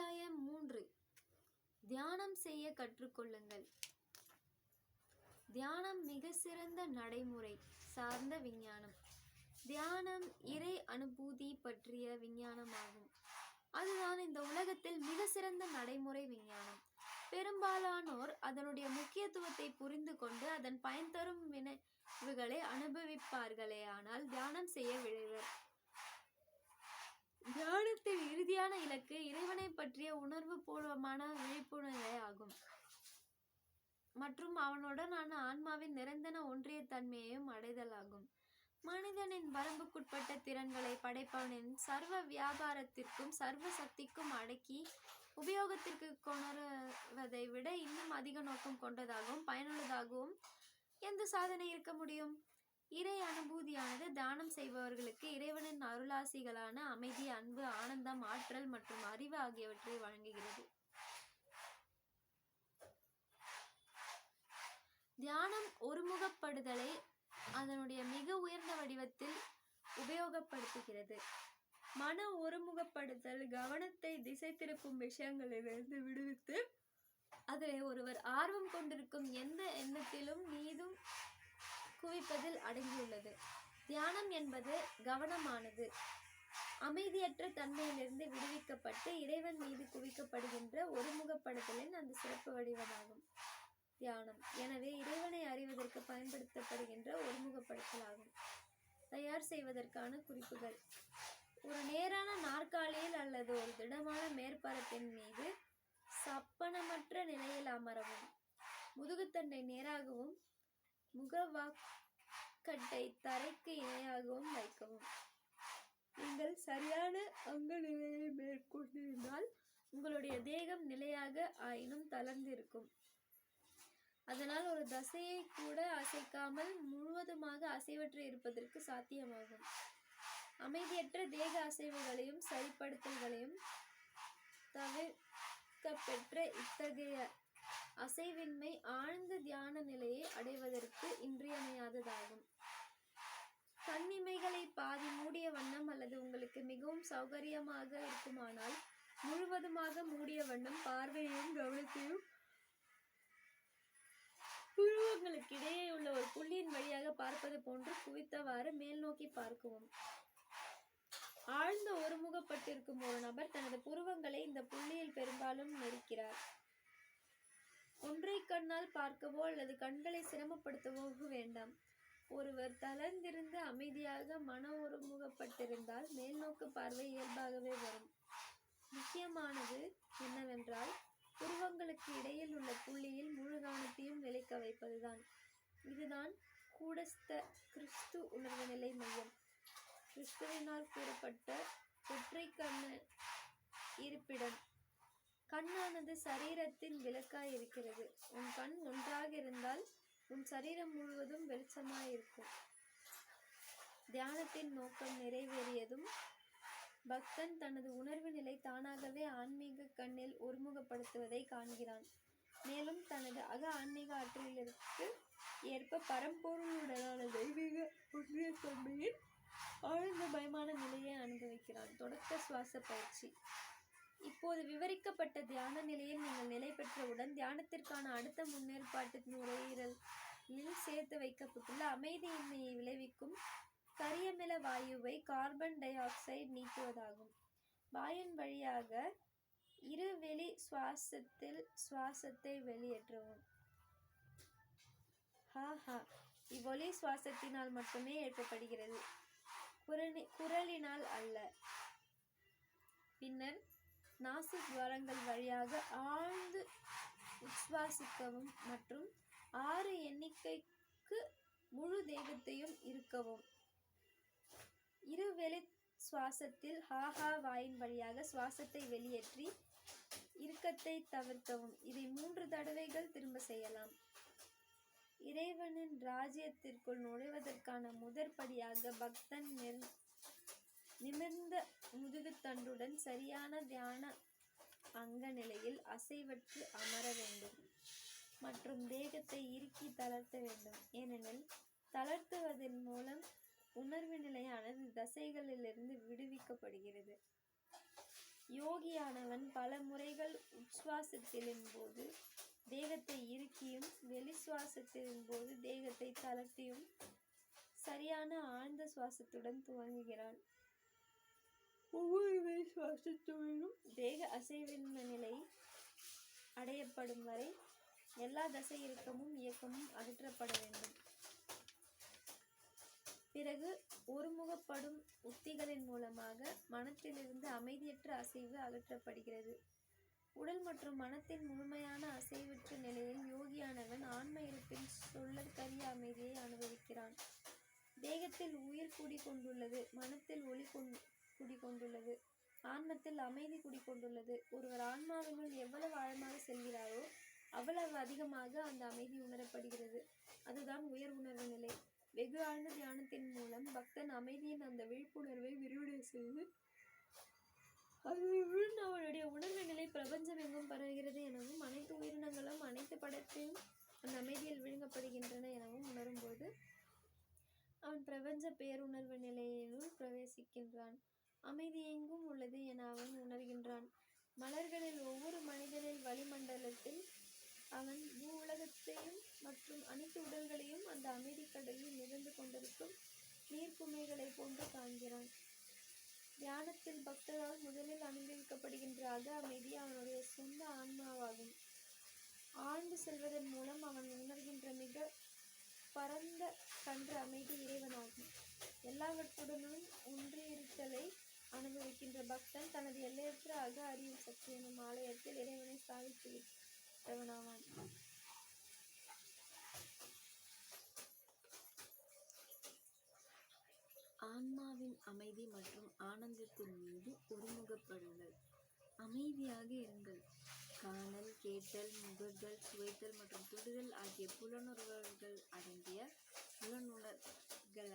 அத்தியாயம் 3. தியானம் செய்ய கற்றுக்கொள்ளுங்கள். தியானம் மிக சிறந்த நடைமுறை சார்ந்த விஞ்ஞானம். தியானம் இறை அனுபூதி பற்றிய விஞ்ஞானமாகும். அதுதான் இந்த உலகத்தில் மிக சிறந்த நடைமுறை விஞ்ஞானம். பெரும்பாலானோர் அதனுடைய முக்கியத்துவத்தை புரிந்து கொண்டு அதன் பயன் தரும் விளைவுகளை அனுபவிப்பார்களே, ஆனால் தியானம் செய்ய விழைவர். தியானத்தின் இறுதியான இலக்கு இறைவனை பற்றிய உணர்வு பூர்வமான விழிப்புணர்வே ஆகும் மற்றும் அவனுடனான ஆன்மாவின் நிரந்தர ஒன்றிய தன்மையையும் அடைதலாகும். மனிதனின் வரம்புக்குட்பட்ட திறன்களை படைப்பவனின் சர்வ வியாபாரத்திற்கும் சர்வ சக்திக்கும் அடக்கி உபயோகத்திற்கு கொணருவதை விட இன்னும் அதிக நோக்கம் கொண்டதாகவும் பயனுள்ளதாகவும் எந்த சாதனை இருக்க முடியும்? இறை அனுபூதியானது தியானம் செய்பவர்களுக்கு இறைவனின் அருளாசிகளான அமைதி, அன்பு, ஆனந்தம், ஆற்றல் மற்றும் அறிவு ஆகியவற்றை வழங்குகிறது. தியானம் ஒருமுகப்படுதலை அதனுடைய மிக உயர்ந்த வடிவத்தில் உபயோகப்படுத்துகிறது. மன ஒருமுகப்படுதல் கவனத்தை திசை திருப்பும் விஷயங்களிலிருந்து விடுவித்து அதில் ஒருவர் ஆர்வம் கொண்டிருக்கும் எந்த எண்ணத்திலும் மீதும் குவிப்பதில் அடங்கியுள்ளது. தியானம் என்பது கவனமானது அமைதியற்ற தன்மையிலிருந்து விடுவிக்கப்பட்டு இறைவன் மீது குவிக்கப்படுகின்ற ஒருமுகப்படுதலின் அந்த சிறப்பு வடிவமாகும் தியானம். எனவே இறைவனை அறிவதற்கு பயன்படுத்தப்படுகின்ற ஒருமுகப்படுத்தலாகும். தயார் செய்வதற்கான குறிப்புகள்: ஒரு நேரான நாற்காலியில் அல்லது ஒரு திடமான மேற்பரப்பின் மீது சப்பனமற்ற நிலையில் அமரவும். முதுகுத்தண்டை நேராகவும் முகவாக்கட்டை தரைக்கு இணையாகவும் வைக்கவும். நீங்கள் சரியான அங்க நிலையை மேற்கொண்டிருந்தால் உங்களுடைய தேகம் நிலையாக ஆயினும் தளர்ந்திருக்கும். அதனால் ஒரு தசையை கூட அசைக்காமல் முழுவதுமாக அசைவற்று இருப்பதற்கு சாத்தியமாகும். அமைதியற்ற தேக அசைவுகளையும் சரிப்படுத்தல்களையும் தவிர்க்கப்பெற்ற இத்தகைய அசைவின்மை ஆழ்ந்த தியான நிலையை அடைவதற்கு இன்றியமையாததாகும். கண்ணிமைகளை பாதி மூடிய வண்ணம் அல்லது உங்களுக்கு மிகவும் சௌகரியமாக இருக்குமானால் முழுவதுமாக மூடிய வண்ணம் பார்வையையும் கவனத்தையும் புருவங்களுக்கு இடையே உள்ள ஒரு புள்ளியின் வழியாக பார்ப்பது போன்று குவித்தவாறு மேல் நோக்கி பார்க்கவும். ஆழ்ந்த ஒருமுகப்பட்டிருக்கும் ஒரு நபர் தனது புருவங்களை இந்த புள்ளியில் பெரும்பாலும் நெருக்கிறார். ஒன்றை கண்ணால் பார்க்கவோ அல்லது கண்களை சிரமப்படுத்தவோ வேண்டாம். ஒருவர் தளர்ந்திருந்து அமைதியாக மன ஒருமுகப்பட்டிருந்தால் மேல்நோக்கு பார்வை இயல்பாகவே வரும். முக்கியமானது என்னவென்றால் புருவங்களுக்கு இடையில் உள்ள புள்ளியில் முழு கவனத்தையும் நிலைக்க வைப்பதுதான். இதுதான் கூடஸ்த கிறிஸ்து உணர்வு நிலை மையம். கிறிஸ்துவினால் கூறப்பட்ட ஒற்றை கண்ண இருப்பிடம். கண்ணானது சரீரத்தின் விளக்காய் இருக்கிறது. உன் கண் ஒன்றாக இருந்தால் உன் சரீரம் முழுவதும் வெளிச்சமாயிருக்கும். தியானத்தின் நோக்கம் நிறைவேறியதும் பக்தன் தனது உணர்வு நிலை தானாகவே ஆன்மீக கண்ணில் ஒருமுகப்படுத்துவதை காண்கிறான். மேலும் தனது அக ஆன்மீக ஆற்றலிற்கு ஏற்ப பரம்பொருளுடனான தெய்வீக ஒன்றிய தன்மையின் ஆழ்ந்த பயமான நிலையை அனுபவிக்கிறான். தொடக்க சுவாச பயிற்சி. இப்போது விவரிக்கப்பட்ட தியான நிலையில் நீங்கள் நிலை பெற்றவுடன் தியானத்திற்கான அடுத்த முன்னேற்பாட்டு நுரையீரலில் சேர்த்து வைக்கப்பட்டுள்ள அமைதியின்மையை விளைவிக்கும் கரியமில வாயுவை கார்பன் டை ஆக்சைடு நீக்குவதாகும். வாயின் வழியாக இருவெளி சுவாசத்தில் சுவாசத்தை வெளியேற்றவும். இவ்வொலி சுவாசத்தினால் மட்டுமே எழுப்பப்படுகிறது, குரலினால் அல்ல. பின்னர் நாசி துவாரங்கள் வழியாக ஆழ்ந்து உட்சுவாசிக்கவும் மற்றும் 6 எண்ணிக்கைக்கு முழு தேகத்தையும் இருக்கவும். இருவெளி சுவாசத்தில் வாயின் வழியாக சுவாசத்தை வெளியேற்றி இறுக்கத்தை தவிர்க்கவும். இதை 3 தடவைகள் திரும்ப செய்யலாம். இறைவனின் ராஜ்யத்திற்குள் நுழைவதற்கான முதற்படியாக பக்தன் நிமிர்ந்த முதுகுத்தண்டுடன் சரியான தியான அங்க நிலையில் அசைவற்று அமர வேண்டும் மற்றும் தேகத்தை இறுக்கி தளர்த்த வேண்டும். ஏனெனில் தளர்த்துவதன் மூலம் உணர்வு நிலையானது தசைகளிலிருந்து விடுவிக்கப்படுகிறது. யோகியானவன் பல முறைகள் உச்சுவாசத்தின் போது தேகத்தை இறுக்கியும் வெளிசுவாசத்தின் போது தேகத்தை தளர்த்தியும் சரியான ஆழ்ந்த சுவாசத்துடன் துவங்குகிறான். ஒவ்வொரு வெளிசுவாசத்துடனும் தேக அசைவின்மை நிலை அடையப்படும் வரை எல்லா தசை இறுக்கமும் இயக்கமும் அகற்றப்பட வேண்டும். பிறகு ஒருமுகப்படும் உத்திகளின் மூலமாக மனத்திலிருந்து அமைதியற்ற அசைவு அகற்றப்படுகிறது. உடல் மற்றும் மனத்தின் முழுமையான அசைவற்ற நிலையில் யோகியானவன் ஆன்ம இருப்பின் சொல்லற்கரிய அமைதியை அனுபவிக்கிறான். தேகத்தில் உயிர் குடிகொண்டுள்ளது, மனத்தில் ஒளி குடிகொண்டுள்ளது, ஆன்மத்தில் அமைதி குடிகொண்டுள்ளது. ஒருவர் ஆன்மாவினுள் எவ்வளவு ஆழமாக செல்கிறாரோ அவ்வளவு அதிகமாக அந்த அமைதி உணரப்படுகிறது. அதுதான் உயர் உணர்வு நிலை. வெகு ஆழ்ந்த தியானத்தின் மூலம் பக்தன் அமைதியின் அந்த விழிப்புணர்வை விரிவடை செய்து அவனுடைய உணர்வு நிலை பிரபஞ்சம் எங்கும் பரவுகிறது எனவும் அனைத்து உயிரினங்களும் அனைத்து படத்தையும் அந்த அமைதியில் விழுங்கப்படுகின்றன எனவும் உணரும்போது அவன் பிரபஞ்ச பேருணர்வு நிலையினுள் பிரவேசிக்கின்றான். அமைதி எங்கும் உள்ளது என அவன் உணர்கின்றான். மலர்களில் ஒவ்வொரு மனிதனின் வளிமண்டலத்தில் அவன் பூ உலகத்தையும் மற்றும் அனைத்து உடல்களையும் அந்த அமைதி கடலில் மிதந்து கொண்டிருக்கும் நீர்க்குமைகளை போன்று காண்கிறான். தியானத்தில் பக்தரால் முதலில் அனுபவிக்கப்படுகின்ற அக அமைதி அவனுடைய சொந்த ஆன்மாவாகும். ஆழ்ந்து செல்வதன் மூலம் அவன் உணர்கின்ற மிக பரந்த கன்ற அமைதி இறைவனாகும். எல்லாவற்றுடனும் ஒன்றியிருத்தலை அனுபவிக்கின்ற பக்தன் தனது எல்லையற்ற அக அறிவு சக்தி எனும் ஆலயத்தில் இறைவனை ஸ்தாபித்து விட்டவனாவான். ஆன்மாவின் அமைதி மற்றும் ஆனந்தத்தின் மீது ஒருமுகப்படுங்கள். அமைதியாக இருங்கள். காணல், கேட்டல், முகர்தல், சுவைத்தல் மற்றும் தொடுதல் ஆகிய புலனுணர்வுகள்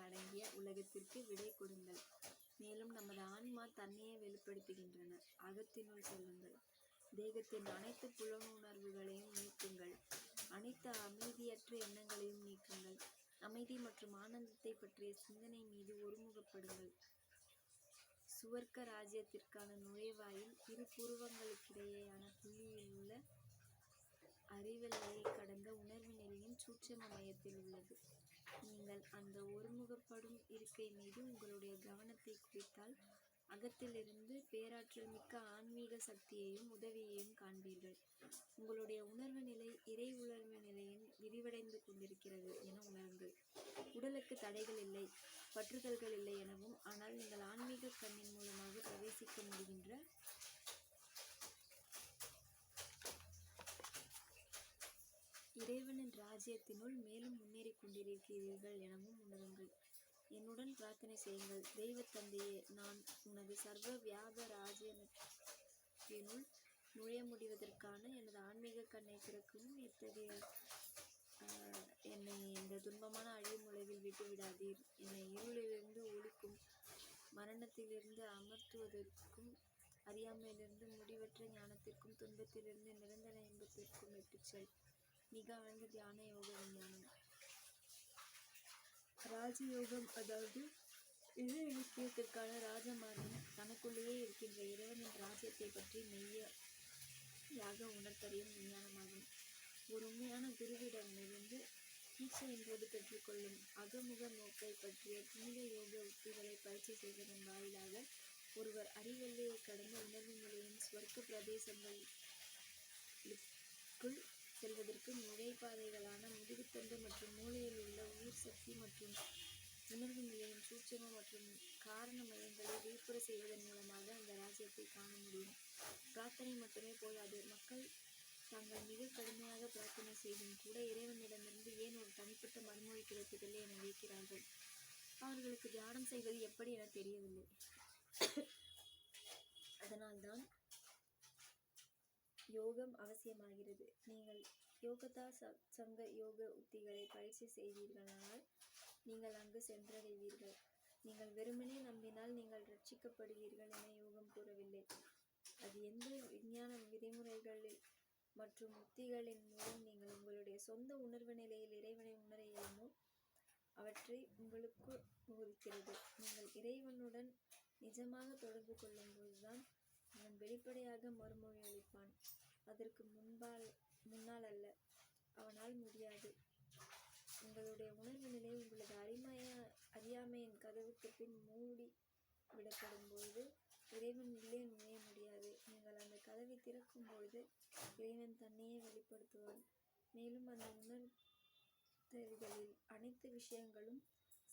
அடங்கிய உலகத்திற்கு விடை கொடுங்கள். மேலும் நமது ஆன்மா தன்னையே வெளிப்படுத்துகின்றன. அகத்தினுள் செல்லுங்கள். தேகத்தின் அனைத்து புலனுணர்வுகளையும் நீக்குங்கள். அனைத்து அமைதியற்ற எண்ணங்களையும் நீக்குங்கள். அமைதி மற்றும் ஆனந்தத்தை பற்றிய சிந்தனை மீது ஒருமுகப்படுங்கள். சுவர்க்க ராஜ்யத்திற்கான நுழைவாயில் இரு புருவங்களுக்கிடையேயான புள்ளியில் உள்ள அறிவெல்லையை கடந்த உணர்வு நிலையின் சூட்சும மையத்தில் உள்ளது. நீங்கள் அந்த ஒருமுகப்படும் இருக்கை மீது உங்களுடைய கவனத்தை குவித்தால் அகத்திலிருந்து பேராற்றல் மிக்க ஆன்மீக சக்தியையும் உதவியையும் காண்பீர்கள். உங்களுடைய உணர்வு நிலை இறை உணர்வு நிலையின் விரிவடைந்து கொண்டிருக்கிறது என உணருங்கள். உடலுக்கு தடைகள் இல்லை, பற்றுதல்கள் இல்லை எனவும், ஆனால் நீங்கள் ஆன்மீக கண்ணின் மூலமாக பிரவேசிக்க முடிகின்ற இறைவனின் ராஜ்யத்தினுள் மேலும் முன்னேறி கொண்டிருக்கிறீர்கள் எனவும் உணருங்கள். என்னுடன் பிரார்த்தனை செய்யுங்கள். தெய்வ தந்தையே, நான் உனது சர்வ வியாப ராஜ்யத்தினுள் நுழைய முடிவதற்கான எனது ஆன்மீக கண்ணை திறக்கவும், என்னை இந்த துன்பமான அழியும் உலகில் விட்டு விடாதீர். என்னை இருளிலிருந்து ஒளிக்கும், மரணத்திலிருந்து அமர்த்துவதற்கும், அறியாமையிலிருந்து முடிவற்ற ஞானத்திற்கும், துன்பத்திலிருந்து நிரந்தர இன்பத்திற்கும் இட்டுச்செல். மிக ஆழ்ந்த தியான யோக விஞ்ஞானம். ராஜயோகம், அதாவது இறை இலக்கியத்திற்கான ராஜமார்க்கம், தனக்குள்ளேயே இருக்கின்ற இறைவனின் ராஜ்யத்தை பற்றி மெய்யாக உணர்த்தறியும் விஞ்ஞானமாகும். ஒரு உண்மையான குருவிடமிருந்து தீட்சையின் போது பெற்றுக்கொள்ளும் அகமுக நோக்கை பற்றிய புனித யோக உத்திகளை பயிற்சி செய்வதன் வாயிலாக ஒருவர் அறிவெல்லையை கடந்த உணர்வு நிலையின் ஸ்வர்க்க பிரதேசங்களுக்குள் செல்வதற்கு நுழைபாதைகளான முதுகுத்தண்டு மற்றும் மூளையில் உள்ள உயிர் சக்தி மற்றும் உணர்வு நிலையின் சூட்சும மற்றும் காரண மையங்களை விழிப்புற செய்வதன் மூலமாக அந்த ராஜ்யத்தை காண முடியும். பிரார்த்தனை மட்டுமே போதாது. மக்கள் தாங்கள் மிக கடுமையாக பிரார்த்தனை செய்தும் கூட இறைவனிடமிருந்து ஏன் ஒரு தனிப்பட்ட மறுமொழி கிடைப்பதில்லை என வியக்கிறார்கள். அவர்களுக்கு தியானம் செய்வது எப்படி என தெரியவில்லை. அதனால்தான் யோகம் அவசியமாகிறது. நீங்கள் யோகதா சங்க யோக உத்திகளை பயிற்சி செய்வீர்களானால் நீங்கள் அங்கு சென்றடைவீர்கள். நீங்கள் வெறுமனே நம்பினால் நீங்கள் ரட்சிக்கப்படுவீர்கள் என யோகம் கூறவில்லை. அது எந்த விஞ்ஞான விதிமுறைகளில் மற்றும் உத்திகளின் மூலம் நீங்கள் உங்களுடைய சொந்த உணர்வு நிலையில் இறைவனை உணர இயலுமோ அவற்றை உங்களுக்கு போதிக்கிறது. நீங்கள் இறைவனுடன் நிஜமாக தொடர்பு கொள்ளும் போதுதான் அவன் வெளிப்படையாக மறுமொழி அளிப்பான். அதற்கு முன்னால் அல்ல, அவனால் முடியாது. உங்களுடைய உணர்வு நிலை உங்களது அறியாமையின் கதவுக்கு பின் மூடி விடப்படும் பொழுது இறைவன் உள்ளே நுழைய முடியாது. நீங்கள் அந்த கதவை திறக்கும் பொழுது இறைவன் தன்னையே வெளிப்படுத்துவான். மேலும் அந்த உணர்தல்களில் அனைத்து விஷயங்களும்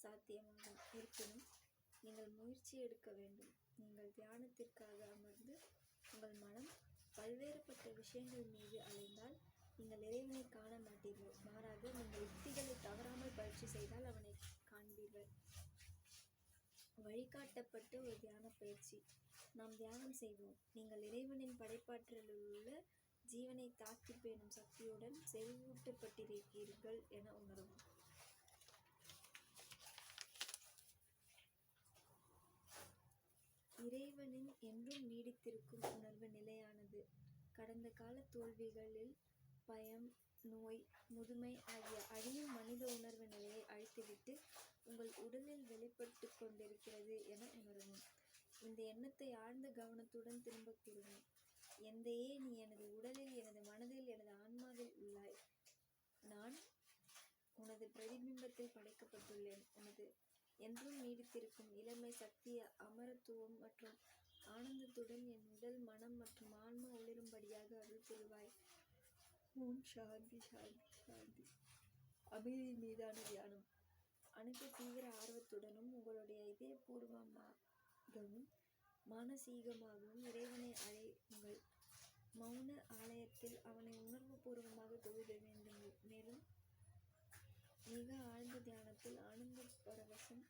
சாத்தியமாகும். இருப்பினும் நீங்கள் முயற்சி எடுக்க வேண்டும். நீங்கள் தியானத்திற்காக அமர்ந்து உங்கள் மனம் பல்வேறுபட்ட விஷயங்கள் மீது அலைந்தால் நீங்கள் இறைவனை காண மாட்டீர்கள். மாறாக நீங்கள் யுக்திகளை தவறாமல் பயிற்சி செய்தால் அவனை காண்பீர்கள். வழிகாட்டப்பட்ட ஒரு தியான பயிற்சி. நாம் தியானம் செய்வோம். நீங்கள் இறைவனின் படைப்பாற்றலுள்ள ஜீவனை தாக்கி பேணும் சக்தியுடன் செறிவூட்டப்பட்டிருக்கிறீர்கள் என உணரவும். இறைவனின் என்றும் நீடித்திருக்கும் உணர்வு நிலையானது. கடந்த கால தோல்விகளில் பயம், நோய், முதுமை ஆகிய அழியும் மனித உணர்வு நிலையை அழித்துவிட்டு உங்கள் உடலில் வெளிப்பட்டு கொண்டிருக்கிறது என உணரவும். இந்த எண்ணத்தை ஆழ்ந்த கவனத்துடன் திரும்ப கூறுவோம். எந்தையே, நீ எனது உடலில், எனது மனதில், எனது ஆன்மாவில் உள்ளாய். நான் உனது பிரதிபிம்பத்தில் படைக்கப்பட்டுள்ளேன். உனது என்றும் நீடித்திருக்கும் இளமை, சக்தி, அமரத்துவம் மற்றும் ஆனந்தத்துடன் என் உடல், மனம் மற்றும் ஆன்மா ஒளிரும்படியாக அருள் புரிவாய். ஓம் சாந்தி சாந்தி சாந்தி. அமைதி மீதான தியானம். அனைத்து தீவிர ஆர்வத்துடனும் உங்களுடைய இதயபூர்வமாகவும் மானசீகமாகவும் இறைவனை அழையுங்கள். மௌன ஆலயத்தில் அவனை உணர்வு பூர்வமாக தொழுத வேண்டுங்கள். மேலும் மிக ஆழ்ந்த தியானத்தில் ஆனந்த பரவசம்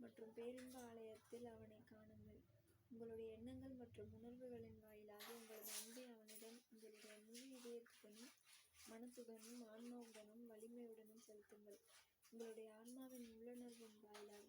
மற்றும் பேரின்ப ஆலயத்தில் அவனை காணுங்கள். உங்களுடைய எண்ணங்கள் மற்றும் உணர்வுகளின் வாயிலாக உங்களது அன்பை அவனிடம் உங்களுடைய முழு இதயத்துடனும் மனத்துடனும் ஆன்மாவுடனும் வலிமையுடனும் செலுத்துங்கள். உங்களுடைய ஆன்மாவின் உள்ளுணர்வின் வாயிலாக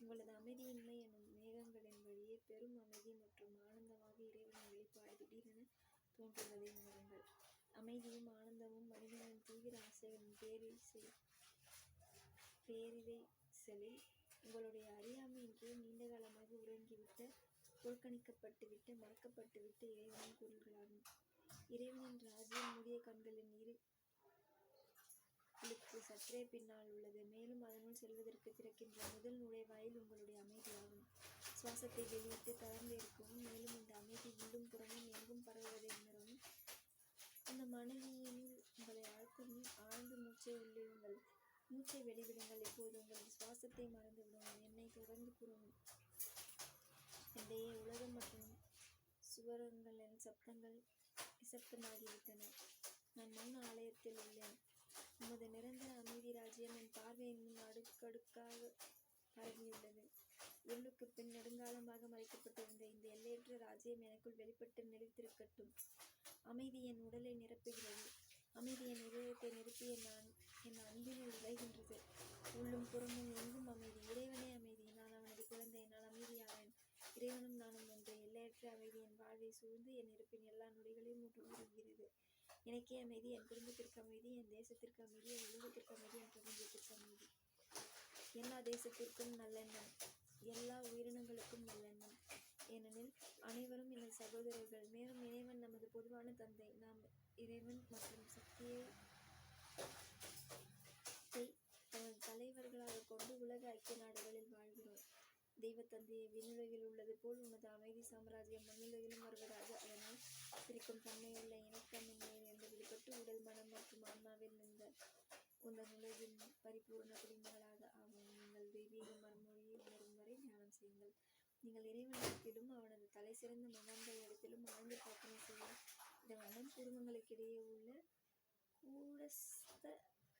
உங்களது அமைதியின்மை என்னும் மேகங்களின் வழியே பெரும் அமைதி மற்றும் ஆனந்தமாக இறைவனின் வெளிப்பாடு திடீரென தோன்றுவதை உணருங்கள். அமைதியும் ஆனந்தமும் மனிதனின் தீவிர ஆசைகளின் பேரிரைச்சலில் உங்களுடைய அறியாமையின் கீழ் நீண்ட காலமாக உறங்கிவிட்ட, புறக்கணிக்கப்பட்டுவிட்ட, மறக்கப்பட்டுவிட்ட இறைவனின் குரல்களாகும். இறைவனின் ராஜ்யம் மூடிய கண்களின் இருளுக்கு சற்றே பின்னால் உள்ளது. மேலும் அதனுள் செல்வதற்கு திறக்கின்ற முதல் நுழைவாயில் உங்களுடைய அமைதியாகும். சுவாசத்தை வெளியிட்டு தளர்ந்து இருக்கவும், மேலும் இந்த அமைதி உள்ளும் புறமும் எங்கும் பரவுவதை உணரவும். அந்த மனதியினுள் உங்களை ஆழ்த்தவும். ஆழ்ந்து மூச்சை உள்ளிடுங்கள், மூச்சை வெளிவிடுங்கள். இப்போது உங்களது சுவாசத்தை மறந்துவிடவும். என்னை தொடர்ந்து கூறவும். எந்தையே, உலகம் மற்றும் சுவரங்களின் சப்தங்கள் நிசப்தமாகிவிட்டன. நான் மௌன ஆலயத்தில் உள்ளேன். உமது நிரந்தர அமைதி ராஜ்யம் என் பார்வையின் முன் அடுக்கடுக்காக பரவியுள்ளது. இருளுக்கு பின் நெடுங்காலமாக மறைக்கப்பட்டிருந்த இந்த எல்லையற்ற ராஜ்யம் எனக்குள் வெளிப்பட்டு நிலைத்திருக்கட்டும். அமைதி என் உடலை நிரப்புகிறது. அமைதி என் இதயத்தை நிரப்பி என் அன்பினுள் விளைகின்றது. உள்ளும் புறமும் எங்கும் அமைதி. இறைவனே அமைதி. நான் அவனது குழந்தை. நான் அமைதியாவேன். இறைவனும் நானும் ஒன்று. எல்லையற்ற அமைதி என் வாழ்வை சூழ்ந்து என் இருப்பின் எல்லா நொடிகளையும் உருவுகிறது. எனக்கே அமைதி, என் குடும்பத்திற்கு அமைதி, என் தேசத்திற்கு அமைதி, என் உலகத்திற்கு அமைதி, என் பிரபஞ்சத்திற்கு அமைதி. எல்லா தேசத்திற்கும் நல்லெண்ணம், எல்லா உயிரினங்களுக்கும் நல்லெண்ணம். ஏனெனில் அனைவரும் எனது சகோதரர்கள். மேலும் இறைவன் நமது பொதுவான தந்தை. நாம் இறைவன் மற்றும் சக்தியை தனது தலைவர்களாக கொண்டு உலக ஐக்கிய நாடுகளில் வாழ்கிறோம். தெய்வ தந்தையை, விண்ணுலகில் உள்ளது போல் உனது அமைதி சாம்ராஜ்யம் மண்ணுலகிலும் வருவதாக. அதனால் பிரிக்கும் தன்மையுள்ள இணக்கமின்மையிலிருந்து விடுபட்டு உடல், மனம் மற்றும் ஆன்மாவில் உந்தன் உலகின் பரிபூர்ண குடிமகளாக ஆவோம். நீங்கள் தெய்வீக மறுமொழியை உணரும் வரை தியானம் செய்யுங்கள். நீங்கள் இறைவனிடத்திலும் அவனது தலை சிறந்த மகான்கள் இடத்திலும் ஆழ்ந்து பிரார்த்தனை செய்ய இந்த வண்ணம் குடும்பங்களுக்கிடையே உள்ள கூடஸ்த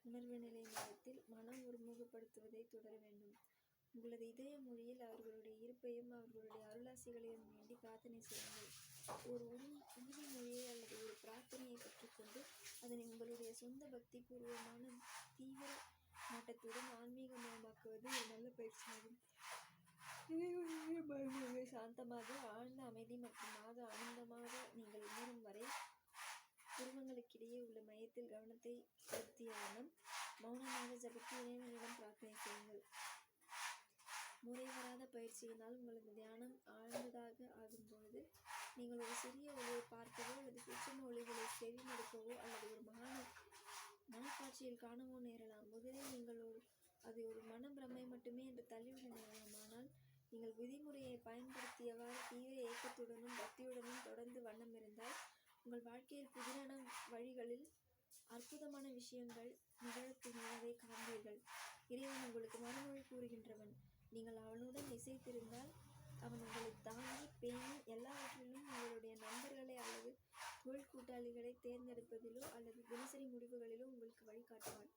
உணர்வு நிலை நேரத்தில் மனம் ஒருமுகப்படுத்துவதை தொடர வேண்டும். உங்களது இதய மொழியில் அவர்களுடைய இருப்பையும் அவர்களுடைய அருளாசிகளையும் வேண்டி பிரார்த்தனை செய்யுங்கள். ஒரு உறுதிமொழியை அல்லது ஒரு பிரார்த்தனையை பெற்றுக்கொண்டு அதனை உங்களுடைய சொந்த பக்தி பூர்வமான தீவிர நாட்டத்துடன் ஆன்மீகமயமாக்குவது ஒரு நல்ல பயிற்சியாகும். இறைவனுடைய மறுமொழியை சாந்தமாக, ஆழ்ந்த அமைதி மற்றும் ஆனந்தமாக நீங்கள் உணரும் வரை குடும்பங்களுக்கிடையே உள்ள மையத்தில் கவனத்தை செலுத்திய வண்ணம் மௌனமாக ஜபித்து இறைவனிடம் பிரார்த்தனை செய்யுங்கள். முறைவராத பயிற்சியினால் உங்களது தியானம் ஆழ்ந்ததாக ஆகும்பொழுது நீங்கள் ஒரு சிறிய ஒளியை பார்க்கவோ அல்லது சூட்சும ஒளிகளை செவிமடுக்கவோ அல்லது ஒரு மனக்காட்சியில் காணவோ நேரலாம். முதலில் நீங்கள் அது ஒரு மனப்பிரமை மட்டுமே என்று தள்ளிவிட நேரலாம். ஆனால் நீங்கள் விதிமுறையை பயன்படுத்தியவாறு தீவிர ஏக்கத்துடனும் பக்தியுடனும் தொடர்ந்து வண்ணம் இருந்தால் உங்கள் வாழ்க்கையில் புதிரான வழிகளில் அற்புதமான விஷயங்கள் நிகழத் துணிவதை காண்பீர்கள். இறைவன் உங்களுக்கு மறுமொழி கூறுகின்றவன். நீங்கள் அவனுடன் இசைத்திருந்தால் அவன் உங்களை தாங்கி பேணி எல்லாவற்றிலும் உங்களுடைய நண்பர்களை அல்லது தொழில் கூட்டாளிகளை தேர்ந்தெடுப்பதிலோ அல்லது தினசரி முடிவுகளிலோ உங்களுக்கு வழிகாட்டுவான்.